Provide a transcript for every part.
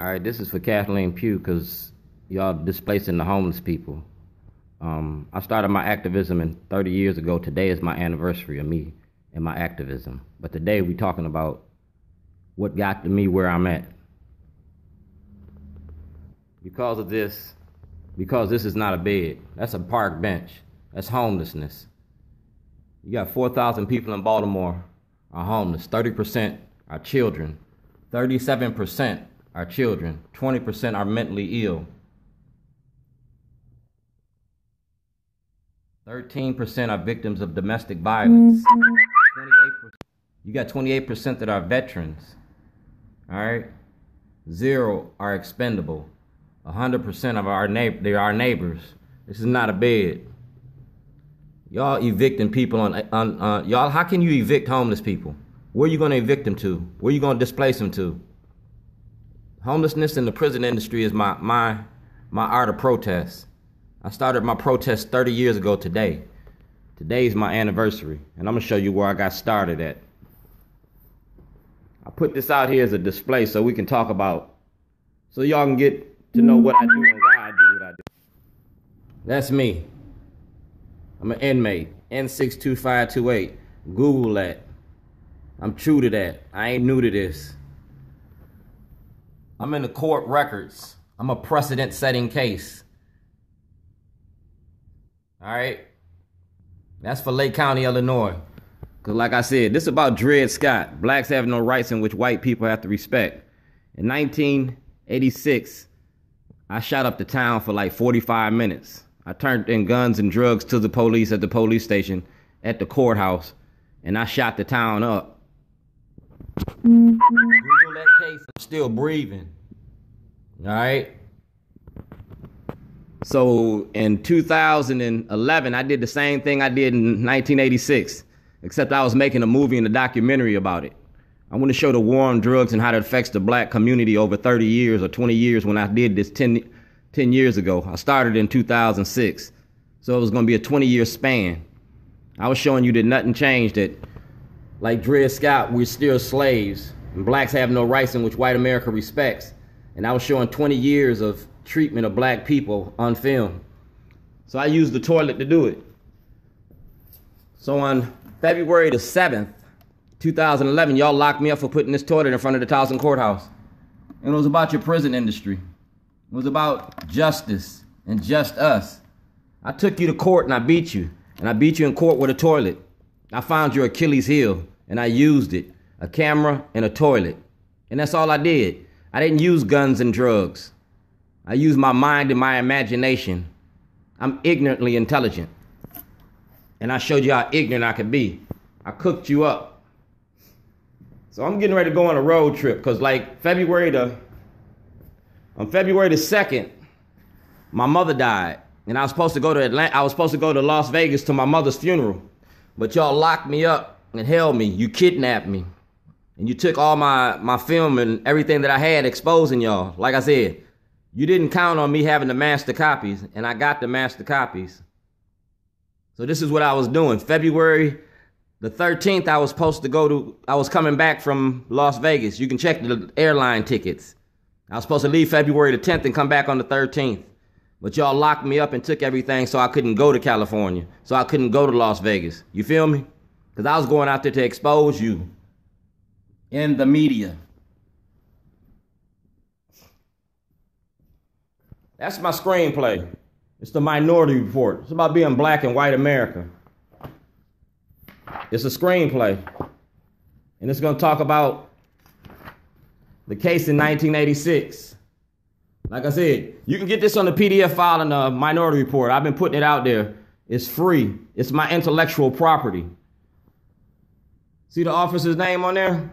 All right, this is for Kathleen Pugh because y'all displacing the homeless people. I started my activism 30 years ago. Today is my anniversary of me and my activism. But today we talking about what got to me where I'm at. Because this is not a bed. That's a park bench. That's homelessness. You got 4,000 people in Baltimore are homeless. 30% are children. 37% are children. 20% are mentally ill. 13% are victims of domestic violence. 28%, you got 28% that are veterans. All right? 0 are expendable. 100% of they are our neighbors. This is not a bed. Y'all evicting people y'all. How can you evict homeless people? Where are you going to evict them to? Where are you going to displace them to? Homelessness in the prison industry is my art of protest. I started my protest 30 years ago today. Today's my anniversary, and I'm gonna show you where I got started at. I put this out here as a display so we can talk about, so y'all can get to know what I do and why I do what I do. That's me. I'm an inmate, N62528. Google that. I'm true to that. I ain't new to this. I'm in the court records. I'm a precedent-setting case. All right? That's for Lake County, Illinois. Because like I said, this is about Dred Scott. Blacks have no rights in which white people have to respect. In 1986, I shot up the town for like 45 minutes. I turned in guns and drugs to the police at the police station, at the courthouse, and I shot the town up. Google that case. I'm still breathing. All right? So in 2011, I did the same thing I did in 1986, except I was making a movie and a documentary about it. I want to show the war on drugs and how it affects the black community over 30 years or 20 years when I did this 10 years ago. I started in 2006, so it was going to be a 20-year span. I was showing you that nothing changed, that like Dred Scott, we're still slaves, and blacks have no rights in which white America respects. And I was showing 20 years of treatment of black people on film. So I used the toilet to do it. So on February the 7th, 2011, y'all locked me up for putting this toilet in front of the Towson courthouse. And it was about your prison industry. It was about justice and just us. I took you to court and I beat you. And I beat you in court with a toilet. I found your Achilles heel and I used it. A camera and a toilet. And that's all I did. I didn't use guns and drugs. I use my mind and my imagination. I'm ignorantly intelligent. And I showed you how ignorant I could be. I cooked you up. So I'm getting ready to go on a road trip because like on February the 2nd, my mother died. And I was supposed to go to Atlanta. I was supposed to go to Las Vegas to my mother's funeral. But y'all locked me up and held me. You kidnapped me. And you took all my film and everything that I had exposing y'all. Like I said, you didn't count on me having the master copies, and I got the master copies. So this is what I was doing. February the 13th, I was coming back from Las Vegas. You can check the airline tickets. I was supposed to leave February the 10th and come back on the 13th. But y'all locked me up and took everything so I couldn't go to California. So I couldn't go to Las Vegas. You feel me? Because I was going out there to expose you in the media. That's my screenplay. It's the Minority Report. It's about being black in white America. It's a screenplay. And it's going to talk about the case in 1986. Like I said, you can get this on the PDF file in the Minority Report. I've been putting it out there. It's free. It's my intellectual property. See the officer's name on there?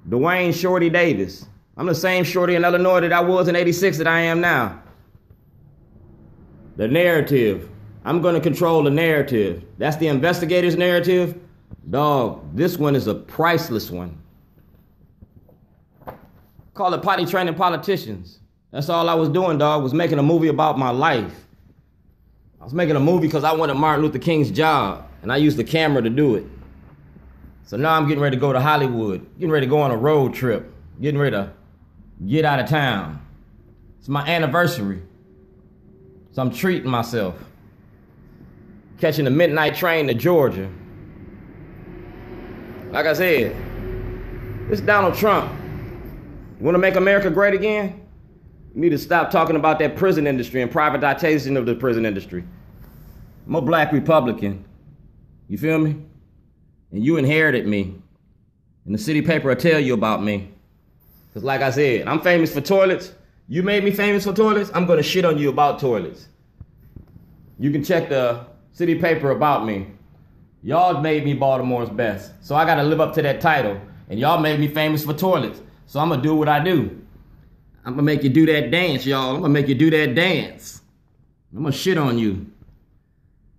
Dwayne Shorty Davis. I'm the same Shorty in Illinois that I was in 86 that I am now. The narrative. I'm going to control the narrative. That's the investigator's narrative. Dog, this one is a priceless one. Call it potty training politicians. That's all I was doing, dog, was making a movie about my life. I was making a movie because I wanted Martin Luther King's job, and I used the camera to do it. So now I'm getting ready to go to Hollywood, getting ready to go on a road trip, getting ready to get out of town. It's my anniversary. So I'm treating myself. Catching the midnight train to Georgia. Like I said, it's Donald Trump. You want to make America great again? You need to stop talking about that prison industry and privatization of the prison industry. I'm a black Republican. You feel me? And you inherited me. And the city paper will tell you about me. Because like I said, I'm famous for toilets. You made me famous for toilets. I'm going to shit on you about toilets. You can check the city paper about me. Y'all made me Baltimore's best. So I got to live up to that title. And y'all made me famous for toilets. So I'm going to do what I do. I'm going to make you do that dance, y'all. I'm going to make you do that dance. I'm going to shit on you.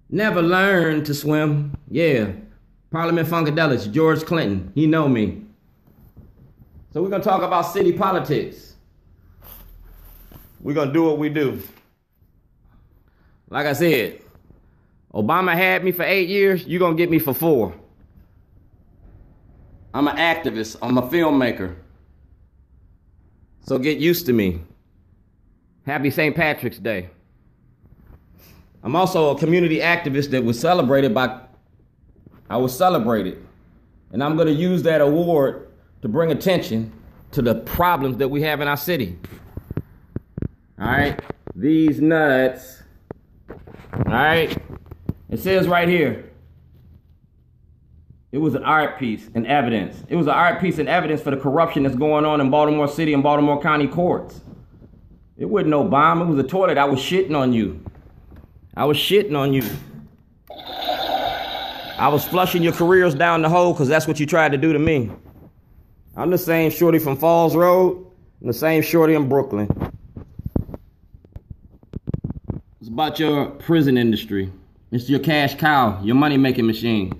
Never learned to swim. Yeah. Parliament Funkadelics, George Clinton. He know me. So we're going to talk about city politics. We're going to do what we do. Like I said, Obama had me for 8 years. You're going to get me for 4. I'm an activist. I'm a filmmaker. So get used to me. Happy St. Patrick's Day. I'm also a community activist that was celebrated by... I was celebrated. And I'm going to use that award to bring attention to the problems that we have in our city. All right? These nuts. All right? It says right here. It was an art piece and evidence. It was an art piece and evidence for the corruption that's going on in Baltimore City and Baltimore County courts. It wasn't no bomb. It was a toilet. I was shitting on you. I was shitting on you. I was flushing your careers down the hole because that's what you tried to do to me. I'm the same shorty from Falls Road and the same shorty in Brooklyn. It's about your prison industry. It's your cash cow, your money-making machine.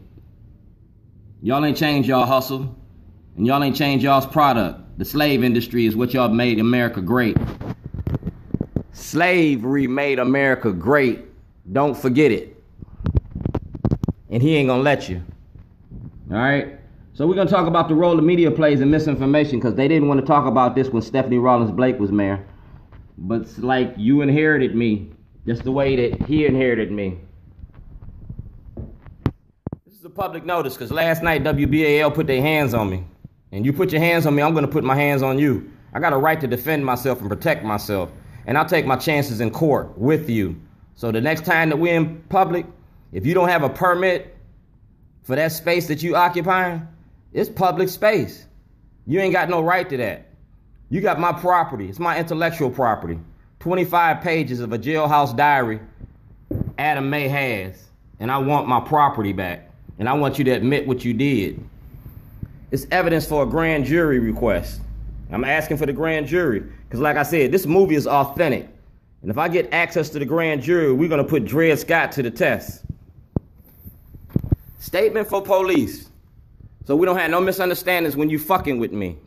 Y'all ain't changed y'all hustle, and y'all ain't changed y'all's product. The slave industry is what y'all made America great. Slavery made America great. Don't forget it. And he ain't gonna let you. All right? So we're gonna talk about the role the media plays in misinformation, because they didn't want to talk about this when Stephanie Rawlins Blake was mayor. But it's like you inherited me, just the way that he inherited me. This is a public notice, because last night WBAL put their hands on me. And you put your hands on me, I'm gonna put my hands on you. I got a right to defend myself and protect myself. And I'll take my chances in court with you. So the next time that we're in public, if you don't have a permit for that space that you occupying, it's public space. You ain't got no right to that. You got my property. It's my intellectual property. 25 pages of a jailhouse diary Adam May has. And I want my property back. And I want you to admit what you did. It's evidence for a grand jury request. I'm asking for the grand jury. Because like I said, this movie is authentic. And if I get access to the grand jury, we're going to put Dred Scott to the test. Statement for police. So we don't have no misunderstandings when you fucking with me.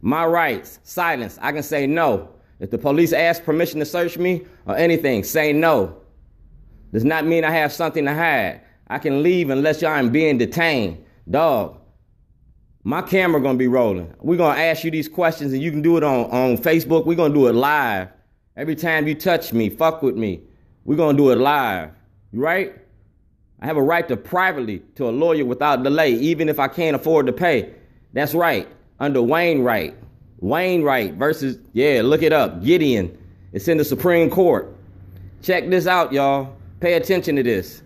My rights, silence. I can say no. If the police ask permission to search me or anything, say no. Does not mean I have something to hide. I can leave unless I'm being detained. Dog, my camera gonna be rolling. We're gonna ask you these questions and you can do it on Facebook. We're gonna do it live. Every time you touch me, fuck with me, we're gonna do it live. Right? I have a right to privately to a lawyer without delay, even if I can't afford to pay. That's right. Under Wainwright. Wainwright versus, yeah, look it up. Gideon. It's in the Supreme Court. Check this out, y'all. Pay attention to this.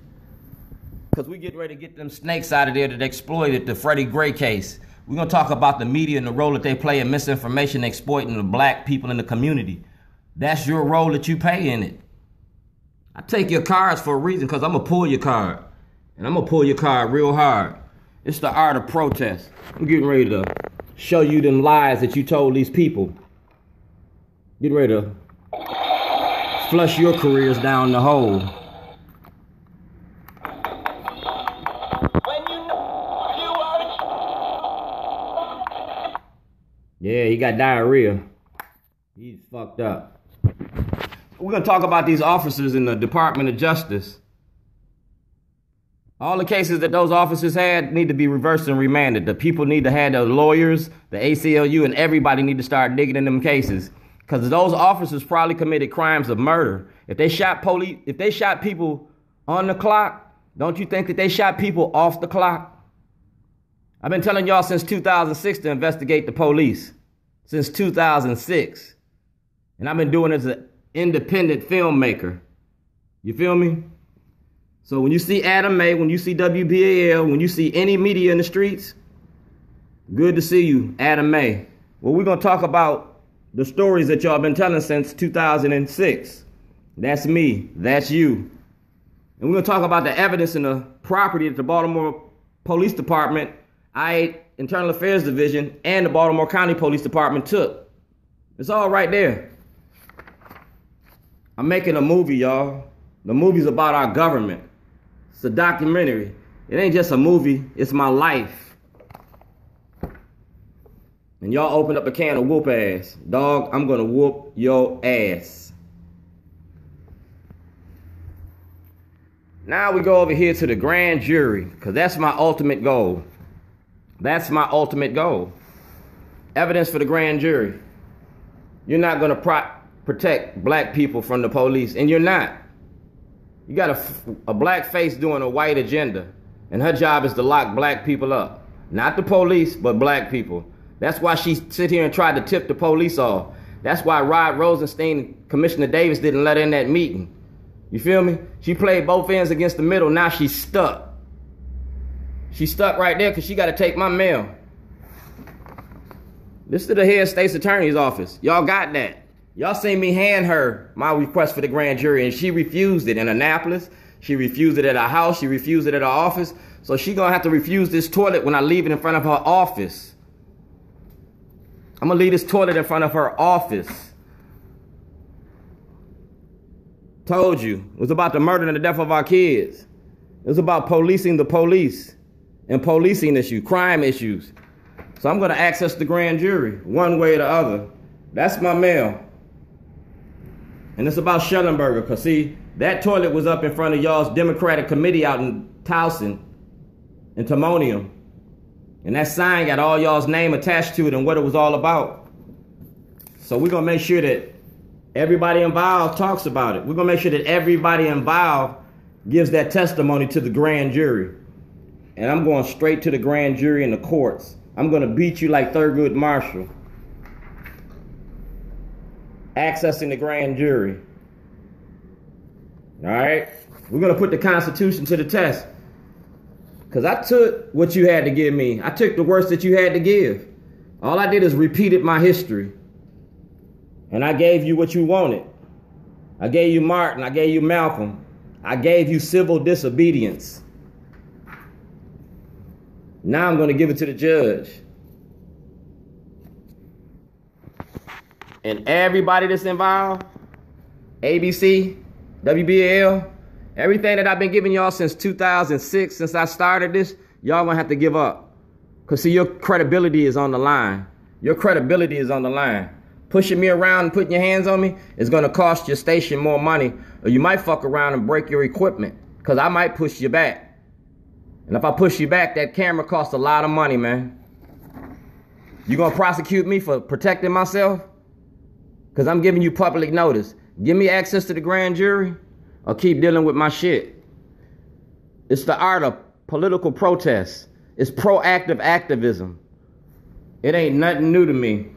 Because we get ready to get them snakes out of there that exploited the Freddie Gray case. We're going to talk about the media and the role that they play in misinformation, exploiting the black people in the community. That's your role that you play in it. I take your cards for a reason, because I'm going to pull your card. And I'm going to pull your card real hard. It's the art of protest. I'm getting ready to show you them lies that you told these people. Get ready to flush your careers down the hole. Yeah, he got diarrhea. He's fucked up. We're going to talk about these officers in the Department of Justice. All the cases that those officers had need to be reversed and remanded. The people need to have the lawyers, the ACLU, and everybody need to start digging in them cases. Because those officers probably committed crimes of murder. If they shot people on the clock, don't you think that they shot people off the clock? I've been telling y'all since 2006 to investigate the police. Since 2006. And I've been doing it as an independent filmmaker. You feel me? So when you see Adam May, when you see WBAL, when you see any media in the streets, good to see you, Adam May. Well, we're going to talk about the stories that y'all been telling since 2006. That's me. That's you. And we're going to talk about the evidence in the property that the Baltimore Police Department, I-8 Internal Affairs Division, and the Baltimore County Police Department took. It's all right there. I'm making a movie, y'all. The movie's about our government. It's a documentary. It ain't just a movie. It's my life. And y'all open up a can of whoop ass. Dog, I'm going to whoop your ass. Now we go over here to the grand jury, because that's my ultimate goal. That's my ultimate goal. Evidence for the grand jury. You're not going to protect black people from the police, and you're not. You got a black face doing a white agenda, and her job is to lock black people up. Not the police, but black people. That's why she sit here and tried to tip the police off. That's why Rod Rosenstein and Commissioner Davis didn't let her in that meeting. You feel me? She played both ends against the middle. Now she's stuck. She's stuck right there because she got to take my mail. This is the head state's attorney's office. Y'all got that. Y'all seen me hand her my request for the grand jury, and she refused it in Annapolis. She refused it at her house. She refused it at her office. So she gonna have to refuse this toilet when I leave it in front of her office. I'm gonna leave this toilet in front of her office. Told you. It was about the murder and the death of our kids. It was about policing the police and policing issues, crime issues. So I'm gonna access the grand jury one way or the other. That's my mail. And it's about Schellenberger, because see, that toilet was up in front of y'all's Democratic committee out in Towson, in Timonium. And that sign got all y'all's name attached to it and what it was all about. So we're going to make sure that everybody involved talks about it. We're going to make sure that everybody involved gives that testimony to the grand jury. And I'm going straight to the grand jury in the courts. I'm going to beat you like Thurgood Marshall. Accessing the grand jury. All right? We're going to put the Constitution to the test. Because I took what you had to give me. I took the worst that you had to give. All I did is repeated my history. And I gave you what you wanted. I gave you Martin. I gave you Malcolm. I gave you civil disobedience. Now I'm going to give it to the judge. And everybody that's involved, ABC, WBAL, everything that I've been giving y'all since 2006, since I started this, y'all gonna have to give up. Because see, your credibility is on the line. Your credibility is on the line. Pushing me around and putting your hands on me is gonna cost your station more money, or you might fuck around and break your equipment, because I might push you back. And if I push you back, that camera costs a lot of money, man. You gonna prosecute me for protecting myself? Because I'm giving you public notice. Give me access to the grand jury or keep dealing with my shit. It's the art of political protest. It's proactive activism. It ain't nothing new to me.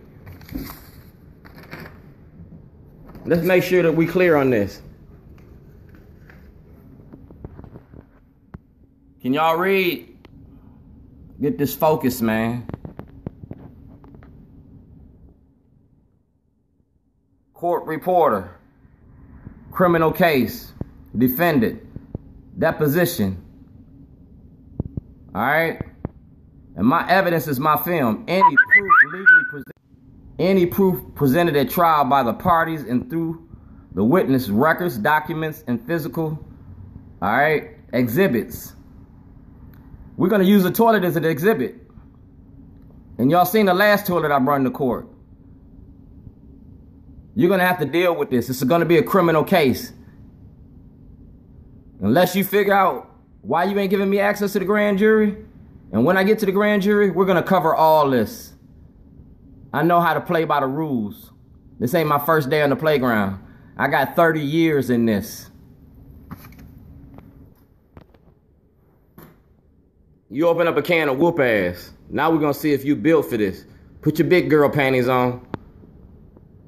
Let's make sure that we clear on this. Can y'all read? Get this focus, man. Court reporter, criminal case, defendant, deposition. All right? And my evidence is my film. Any proof presented at trial by the parties and through the witness records, documents, and physical, all right, exhibits. We're going to use the toilet as an exhibit. And y'all seen the last toilet I brought into court. You're going to have to deal with this. It's going to be a criminal case. Unless you figure out Why you ain't giving me access to the grand jury? And when I get to the grand jury, we're gonna cover all this. I know how to play by the rules. This ain't my first day on the playground. I got 30 years in this. You open up a can of whoop ass. Now we're gonna see if you built for this. Put your big girl panties on.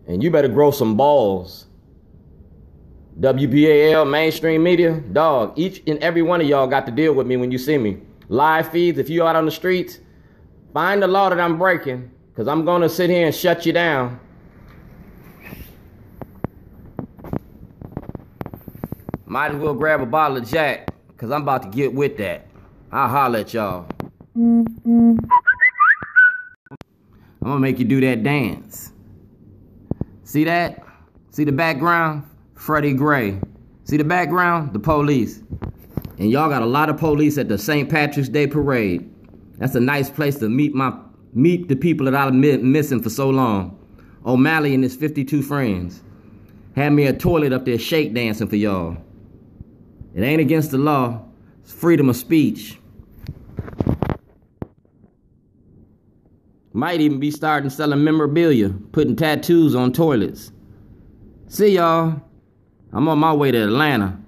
And you better grow some balls. WBAL, mainstream media, dog, each and every one of y'all got to deal with me when you see me. Live feeds, if you out on the streets, find the law that I'm breaking, because I'm going to sit here and shut you down. Might as well grab a bottle of Jack, because I'm about to get with that. I'll holler at y'all. I'm going to make you do that dance. See that? See the background? Freddie Gray. See the background? The police. And y'all got a lot of police at the St. Patrick's Day parade. That's a nice place to meet the people that I've been missing for so long. O'Malley and his 52 friends. Had me a toilet up there shake dancing for y'all. It ain't against the law. It's freedom of speech. Might even be starting selling memorabilia, putting tattoos on toilets. See y'all. I'm on my way to Atlanta.